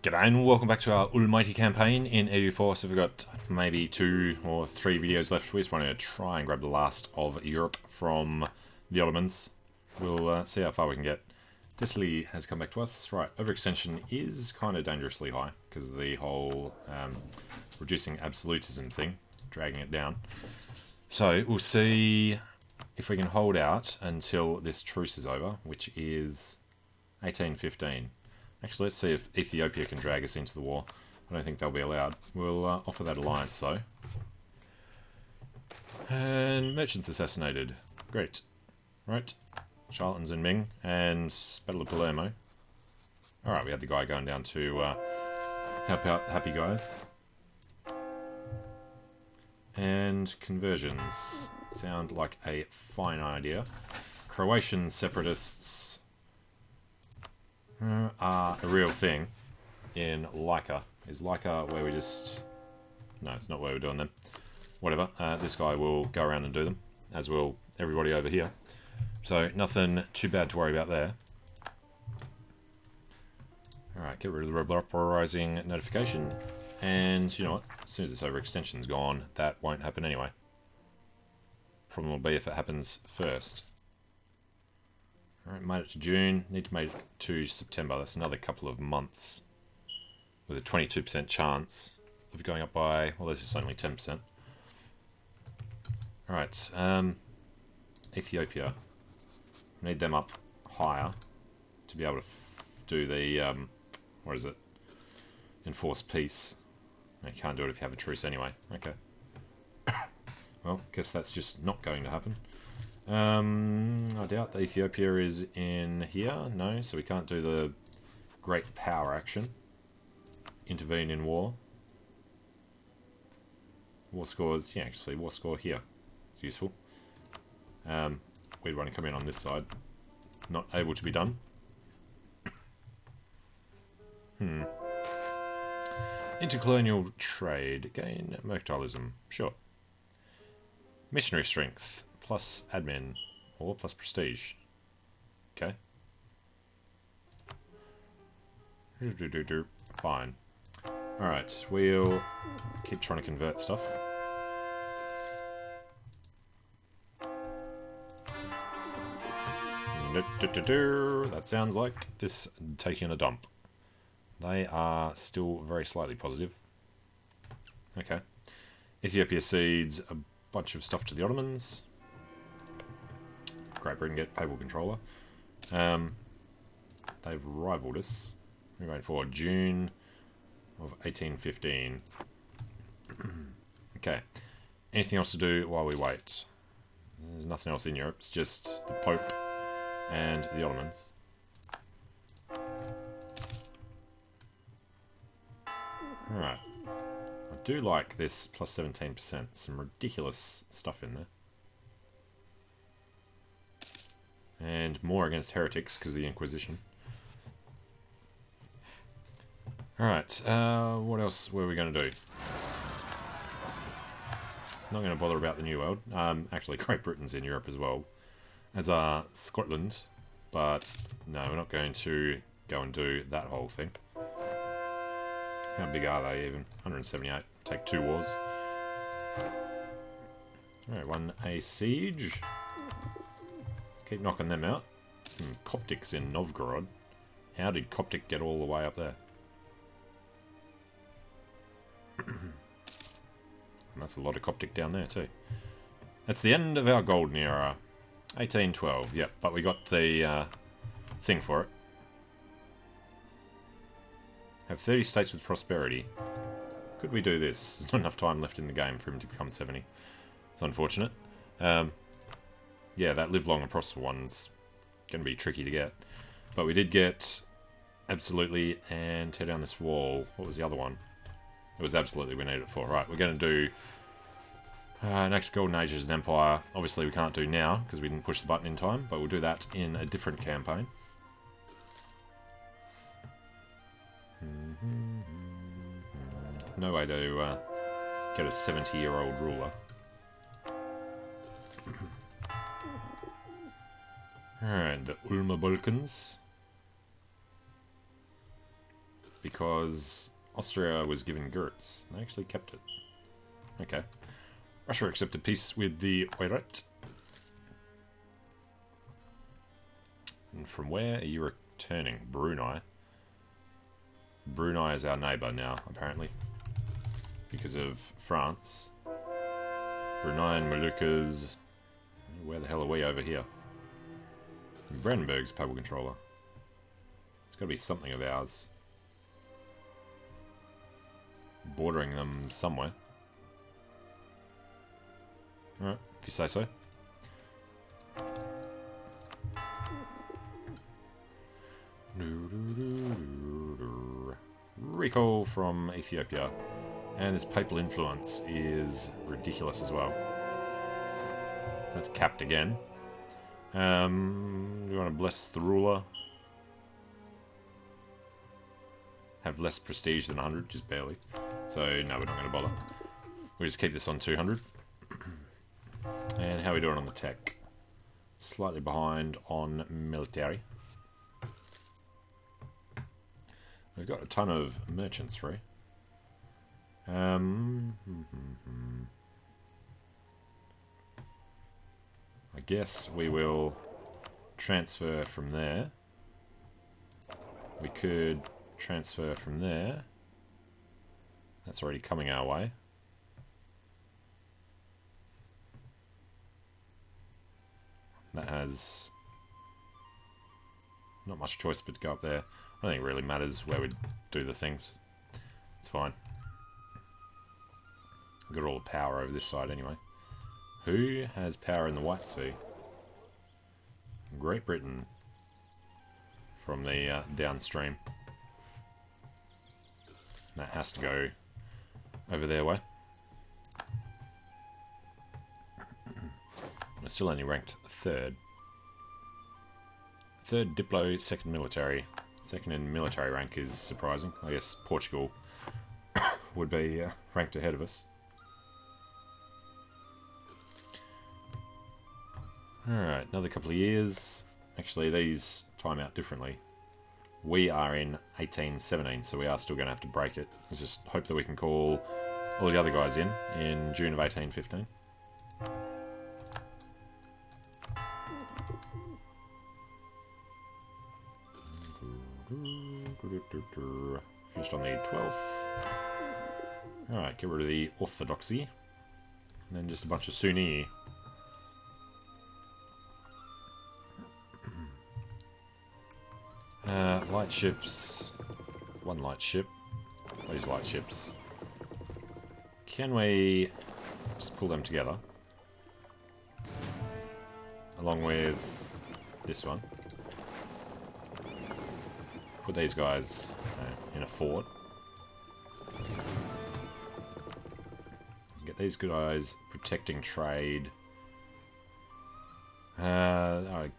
G'day and welcome back to our Ulmighty campaign in EU4. So we've got maybe 2 or 3 videos left. We just want to try and grab the last of Europe from the Ottomans. We'll see how far we can get. Disley has come back to us. Right, overextension is kind of dangerously high because of the whole reducing absolutism thing, dragging it down. So we'll see if we can hold out until this truce is over, which is 1815. Actually, let's see if Ethiopia can drag us into the war. I don't think they'll be allowed. We'll offer that alliance, though. And merchants assassinated. Great. Right. Charlatans and Ming. And Battle of Palermo. Alright, we had the guy going down to help out happy guys. And conversions. Sound like a fine idea. Croatian separatists are a real thing in Laika. Is Laika where we just... No, it's not where we're doing them. Whatever. This guy will go around and do them, as will everybody over here. So nothing too bad to worry about there. Alright, get rid of the Rising notification. And you know what? As soon as this overextension's gone, that won't happen anyway. Problem will be if it happens first. Alright, made it to June. Need to make it to September. That's another couple of months. With a 22% chance of going up by... Well, this is only 10%. Alright, Ethiopia. Need them up higher to be able to do the... what is it? Enforce peace. No, you can't do it if you have a truce anyway. Okay. Well, guess that's just not going to happen. I doubt that Ethiopia is in here. No, so we can't do the great power action. Intervene in war. War scores, yeah, actually, war score here. It's useful. We'd want to come in on this side. Not able to be done. Intercolonial trade. Gain mercantilism. Sure. Missionary strength. Plus admin, or plus prestige. Okay. Fine. Alright, we'll keep trying to convert stuff. That sounds like this taking a dump. They are still very slightly positive. Okay. Ethiopia cedes a bunch of stuff to the Ottomans. Great Britain get papal controller. They've rivaled us. We're going for June of 1815. Okay. Anything else to do while we wait? There's nothing else in Europe. It's just the Pope and the Ottomans. Alright. I do like this plus 17%. Some ridiculous stuff in there. And more against heretics because of the Inquisition. Alright, what else were we going to do? Not going to bother about the New World. Actually, Great Britain's in Europe as well. As are Scotland. But no, we're not going to go and do that whole thing. How big are they even? 178. Take 2 wars. Alright, one a siege. Keep knocking them out. Some Coptics in Novgorod. How did Coptic get all the way up there? And that's a lot of Coptic down there too. That's the end of our golden era. 1812, yep, but we got the thing for it. Have 30 states with prosperity. Could we do this? There's not enough time left in the game for him to become 70. It's unfortunate. Yeah, that live long and prosper one's going to be tricky to get. But we did get Absolutely and tear down this wall. What was the other one? It was Absolutely we needed it for. Right, we're going to do next Golden Age as an Empire. Obviously we can't do now because we didn't push the button in time, but we'll do that in a different campaign. No way to get a 70-year-old ruler. Alright, the Ulma Balkans. because Austria was given Gurts. They actually kept it. Okay. Russia accepted peace with the Oirat. And from where are you returning? Brunei. Brunei is our neighbour now, apparently. Because of France. Brunei and Moluccas. Where the hell are we over here? Brandenburg's papal controller. It's got to be something of ours. Bordering them somewhere. Alright, if you say so. Recall from Ethiopia. And this papal influence is ridiculous as well. So that's capped again. Do you want to bless the ruler? Have less prestige than 100, just barely. So, no, we're not going to bother. We'll just keep this on 200. And how are we doing on the tech? Slightly behind on military. We've got a ton of merchants free. I guess we will transfer from there. We could transfer from there. That's already coming our way. That has not much choice but to go up there. I don't think it really matters where we do the things. It's fine. We've got all the power over this side anyway. Who has power in the White Sea? Great Britain. From the downstream. That has to go over their way. We're still only ranked third. Third Diplo, second military. Second in military rank is surprising. I guess Portugal would be ranked ahead of us. Alright, another couple of years. Actually, these time out differently. We are in 1817, so we are still going to have to break it. Let's just hope that we can call all the other guys in June of 1815. Finished on the 12th. Alright, get rid of the Orthodoxy. And then just a bunch of Sunni. Light ships. One light ship. These light ships. Can we just pull them together? Along with this one. Put these guys in a fort. Get these guys protecting trade. I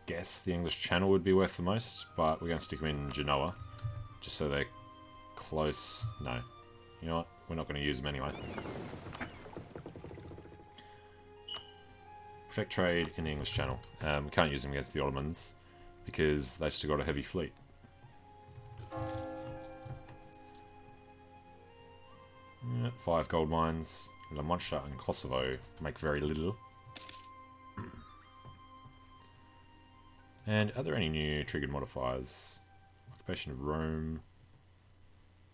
guess the English Channel would be worth the most, but we're going to stick them in Genoa. Just so they're close. No. You know what? We're not going to use them anyway. Protect trade in the English Channel. We can't use them against the Ottomans because they've still got a heavy fleet. Yeah, 5 gold mines. La Mancha and Kosovo make very little. And are there any new triggered modifiers? Occupation of Rome.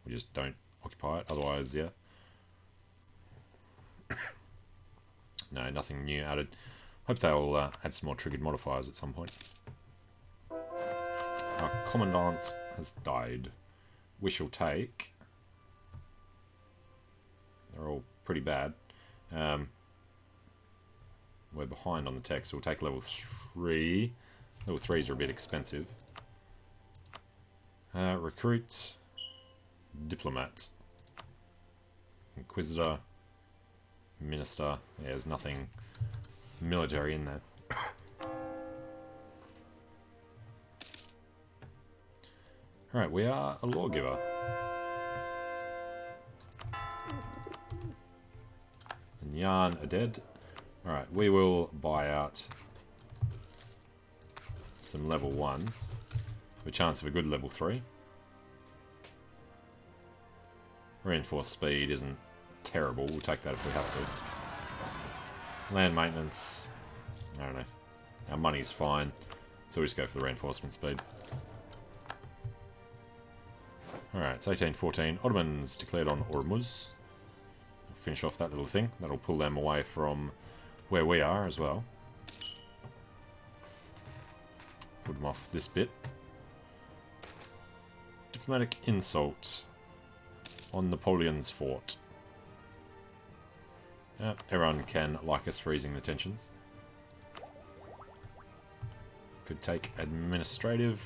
We just don't occupy it, otherwise, yeah. No, nothing new added. Hope they'll add some more triggered modifiers at some point. Our commandant has died. We shall take... They're all pretty bad. We're behind on the tech, so we'll take level 3. Level 3s are a bit expensive. Recruit. Diplomat. Inquisitor. Minister. Yeah, there's nothing military in there. Alright, we are a lawgiver. And Yarn are dead. Alright, we will buy out some level 1s. With a chance of a good level 3. Reinforced speed isn't terrible. We'll take that if we have to. Land maintenance, I don't know. Our money's fine, so we just go for the reinforcement speed. Alright, it's 1814. Ottomans declared on Ulmost. Finish off that little thing. That'll pull them away from where we are as well. Put them off this bit. Diplomatic insult on Napoleon's fort. Everyone can like us for easing the tensions. Could take administrative.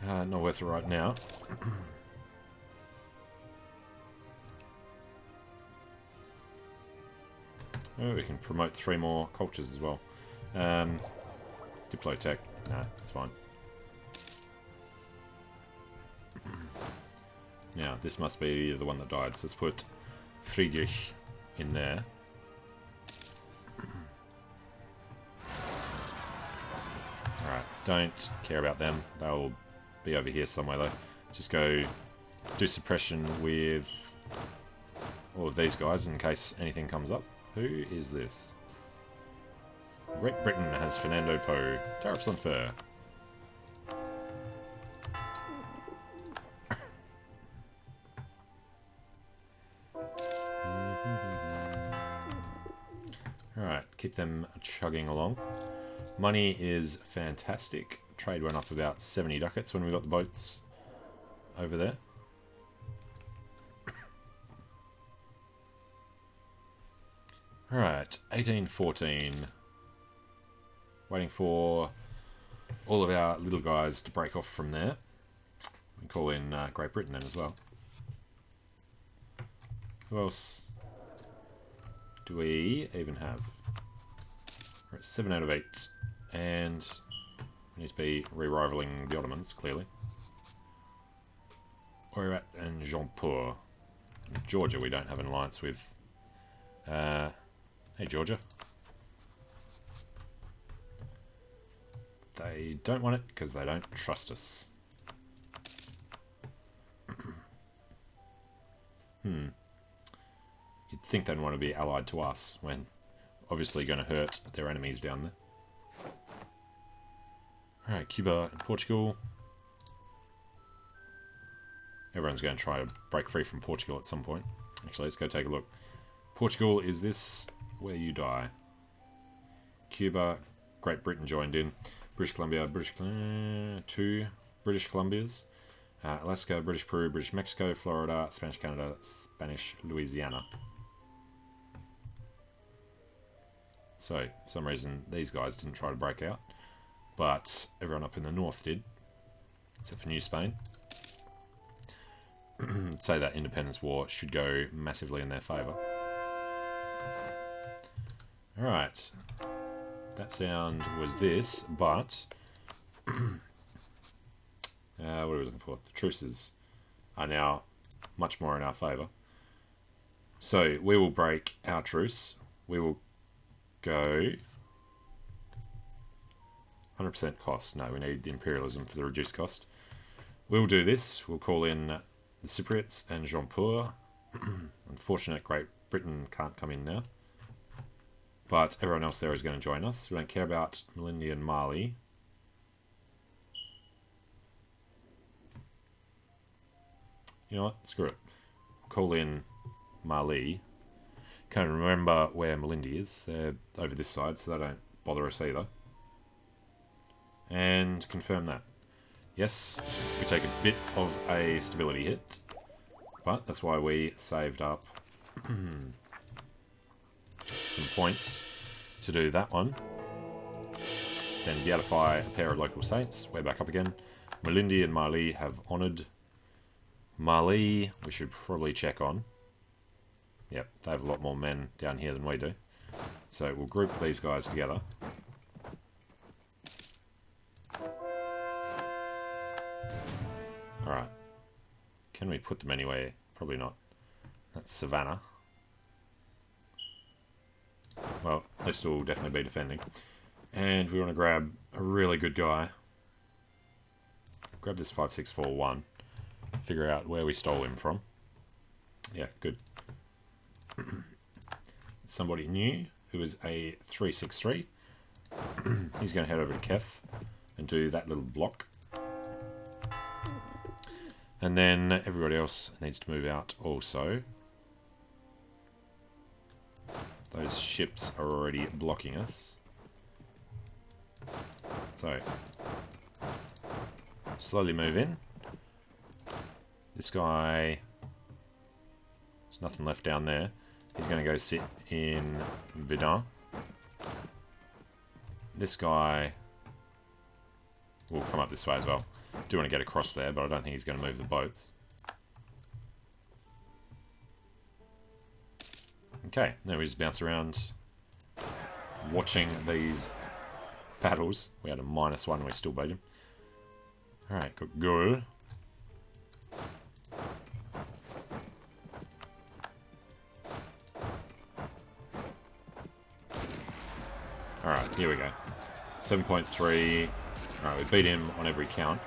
Not worth it right now. Oh, we can promote 3 more cultures as well. Diplotech. Nah, it's fine. Now, this must be the one that died. So let's put Friedrich in there. Alright, don't care about them. They'll be over here somewhere though. Just go do suppression with all of these guys in case anything comes up. Who is this? Great Britain has Fernando Po. Tariffs on fur. Alright, keep them chugging along. Money is fantastic. Trade went up about 70 ducats when we got the boats over there. Alright, 1814. Waiting for all of our little guys to break off from there. We call in Great Britain then as well. Who else do we even have? We're at 7 out of 8. And we need to be re-rivaling the Ottomans, clearly. We're at in Jeanpur. Georgia we don't have an alliance with. Hey Georgia. They don't want it because they don't trust us. You'd think they'd want to be allied to us when obviously going to hurt their enemies down there. Alright, Cuba and Portugal. Everyone's going to try to break free from Portugal at some point. Actually, let's go take a look. Portugal, is this where you die? Cuba, Great Britain joined in. British Columbia, 2 British Columbias. Alaska, British Peru, British Mexico, Florida, Spanish Canada, Spanish Louisiana. So, for some reason, these guys didn't try to break out. But everyone up in the north did. Except for New Spain. I'd say that independence war should go massively in their favour. Alright. That sound was this, but what are we looking for? The truces are now much more in our favour. So we will break our truce. We will go 100% cost. No, we need the imperialism for the reduced cost. We'll do this. We'll call in the Cypriots and Jeanpur. Unfortunate Great Britain can't come in now. But everyone else there is going to join us. We don't care about Malindi and Mali. You know what? Screw it. Call in Mali. Can't remember where Malindi is. They're over this side, so they don't bother us either. And confirm that. Yes, we take a bit of a stability hit. But that's why we saved up some points to do that one. Then beatify a pair of local saints. We're back up again. Malindi and Mali have honoured. Mali, we should probably check on. Yep, they have a lot more men down here than we do. So we'll group these guys together. Alright. Can we put them anywhere? Probably not. That's Savannah. Well, this will definitely be defending. And we want to grab a really good guy. Grab this 5641. Figure out where we stole him from. Yeah, good. Somebody new who is a 363. He's going to head over to Kef and do that little block. And then everybody else needs to move out also. Those ships are already blocking us. So, slowly move in. This guy, there's nothing left down there. He's going to go sit in Verdun. This guy will come up this way as well. Do want to get across there, but I don't think he's going to move the boats. Okay, now we just bounce around watching these battles. We had a -1, we still beat him. Alright, good. Alright, here we go. 7.3. Alright, we beat him on every count.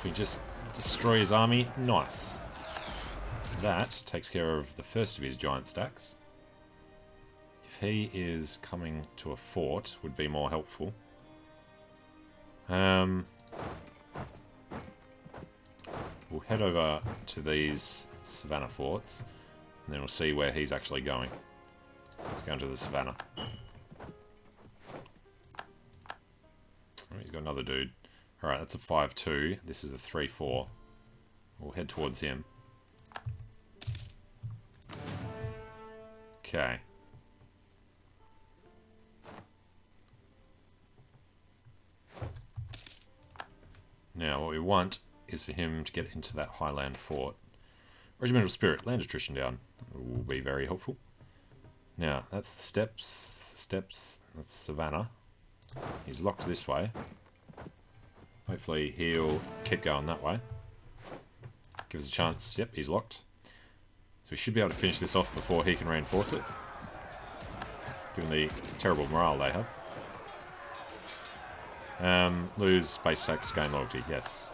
We just destroy his army. Nice. That takes care of the first of his giant stacks. If he is coming to a fort, would be more helpful. We'll head over to these savannah forts, and then we'll see where he's actually going. He's going to the savannah. Oh, he's got another dude. Alright, that's a 5-2. This is a 3-4. We'll head towards him. Okay. Now, what we want is for him to get into that highland fort. Regimental spirit, land attrition down. Will be very helpful. Now, that's the steps. That's savannah. He's locked this way. Hopefully he'll keep going that way. Give us a chance. Yep, he's locked. So we should be able to finish this off before he can reinforce it. Given the terrible morale they have. Lose space tax, gain loyalty. Yes.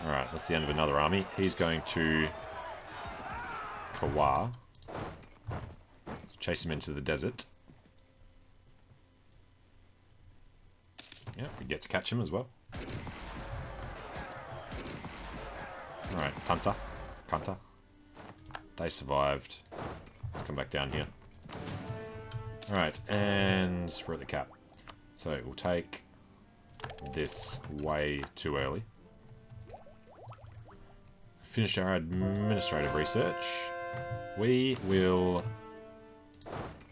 Alright, that's the end of another army. He's going to Kawa. Let's chase him into the desert. Yeah, we get to catch him as well. Alright, Kanta. They survived. Let's come back down here. Alright, and we're at the cap. So we'll take this way too early. Finish our administrative research. We will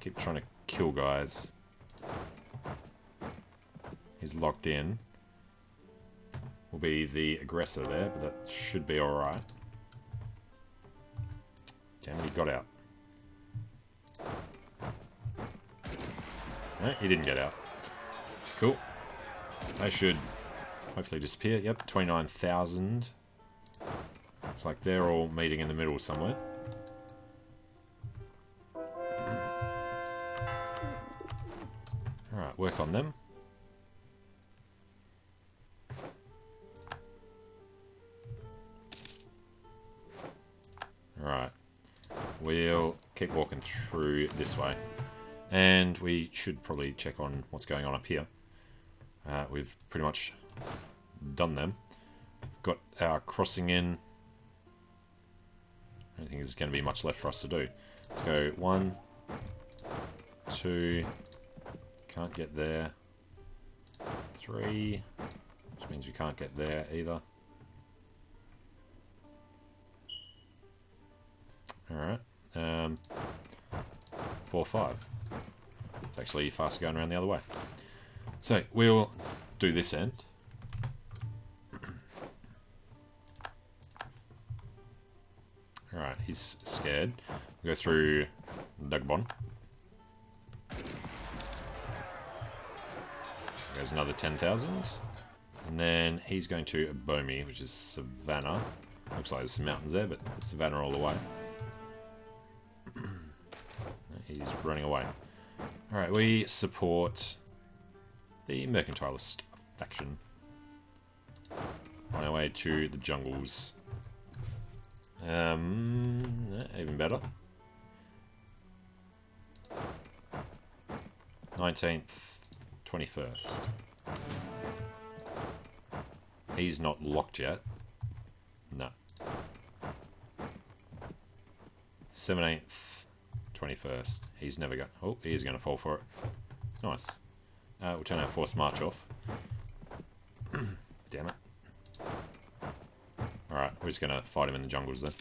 keep trying to kill guys. He's locked in. Will be the aggressor there, but that should be alright. Damn it, he got out. No, he didn't get out. Cool. They should hopefully disappear. Yep, 29,000. Looks like they're all meeting in the middle somewhere. Alright, work on them. Alright. We'll keep walking through this way. And we should probably check on what's going on up here. We've pretty much done them. Got our crossing in. I don't think there's going to be much left for us to do. Let's go 1, 2. Can't get there. 3. Which means we can't get there either. Alright. 4, 5. It's actually faster going around the other way. So, we'll do this end. Alright, he's scared. We'll go through Dagbon. There's another 10,000. And then he's going to Abomi, which is Savannah. Looks like there's some mountains there, but it's Savannah all the way. He's running away. Alright, we support the mercantilist faction. On our way to the jungles. Even better. 19th, 21st. He's not locked yet. No. 17th, 21st. He's never got... Oh, he is going to fall for it. Nice. We'll turn our forced march off. Damn it. Alright, we're just going to fight him in the jungles then.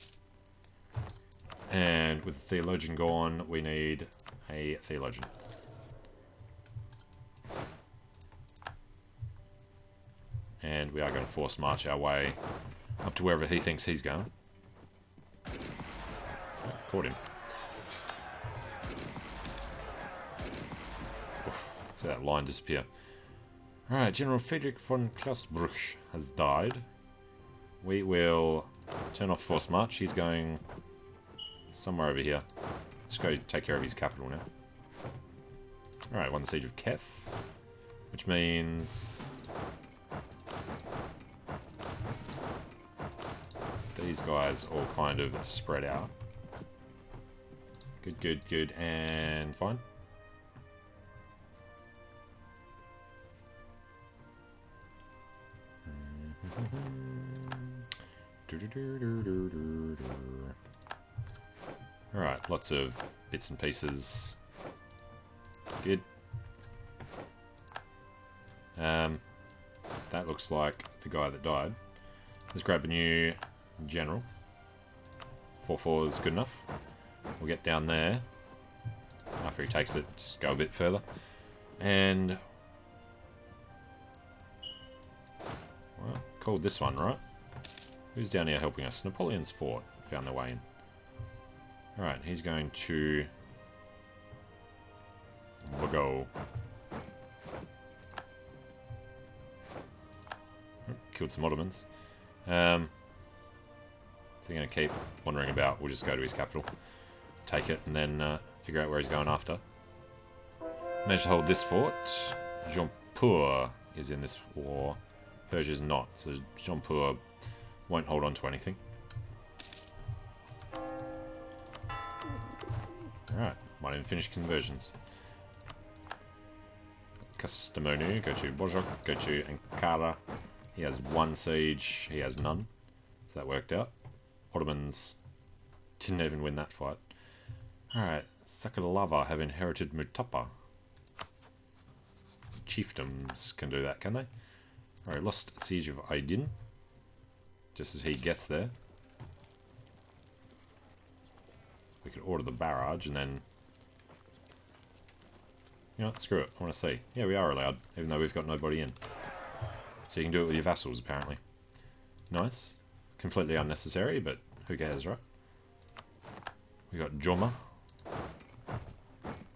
And with the Theologian gone, we need a Theologian. And we are going to force march our way up to wherever he thinks he's going. Oh, caught him. Oof, see that line disappear. Alright, General Friedrich von Klausbruch has died. We will turn off force march. He's going somewhere over here. Just go take care of his capital now. Alright, won the siege of Kef. Which means... these guys all kind of spread out. Good, good, good, and fine. Alright, lots of bits and pieces. Good. That looks like the guy that died. Let's grab a new general. 4-4 is good enough. We'll get down there. After he takes it, just go a bit further. And... well, called this one, right? Who's down here helping us? Napoleon's fort. Found their way in. Alright, he's going to... go. Killed some Ottomans. So you're going to keep wandering about. We'll just go to his capital, take it, and then figure out where he's going after. Managed to hold this fort. Jaunpur is in this war. Persia's not, so Jaunpur won't hold on to anything. Alright, might even finish conversions. Kastamonu, go to Bojok, go to Ankara. He has one siege, he has none. So that worked out. Ottomans didn't even win that fight. Alright, Sakalava have inherited Mutapa. Chiefdoms can do that, can they? Alright, lost siege of Aydin. Just as he gets there. We could order the barrage and then... you know, screw it, I want to see. Yeah, we are allowed, even though we've got nobody in. So you can do it with your vassals, apparently. Nice. Completely unnecessary, but who cares, right? We got Joma.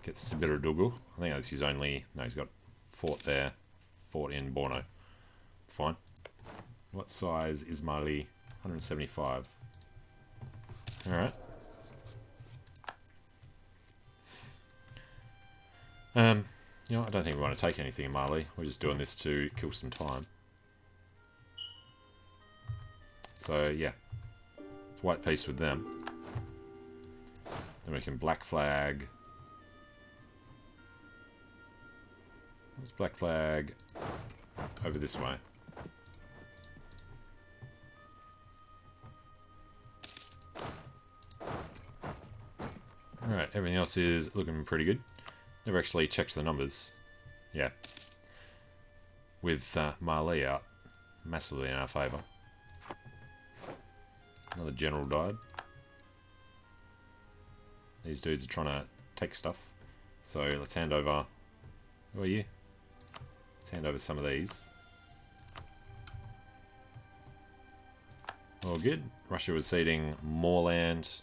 Gets Sibiradugu. I think that's his only... no, he's got fort there. Fort in Borno. It's fine. What size is Mali? 175. Alright. You know, I don't think we want to take anything in Mali. We're just doing this to kill some time. So, yeah. It's white peace with them. Then we can black flag. Let's black flag over this way. Alright, everything else is looking pretty good. Never actually checked the numbers. Yeah. With Mali out massively in our favour. Another general died. These dudes are trying to take stuff. So let's hand over... who are you? Let's hand over some of these. All good. Russia was ceding more land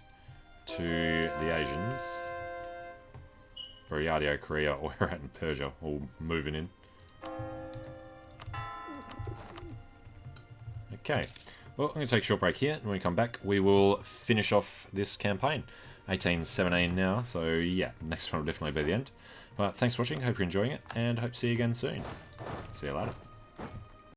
to the Asians. Buryatia, Korea, Oirat and Persia all moving in. Okay. Well, I'm going to take a short break here, and when we come back, we will finish off this campaign. 1817 now, so yeah, next one will definitely be the end. But thanks for watching, hope you're enjoying it, and hope to see you again soon. See you later.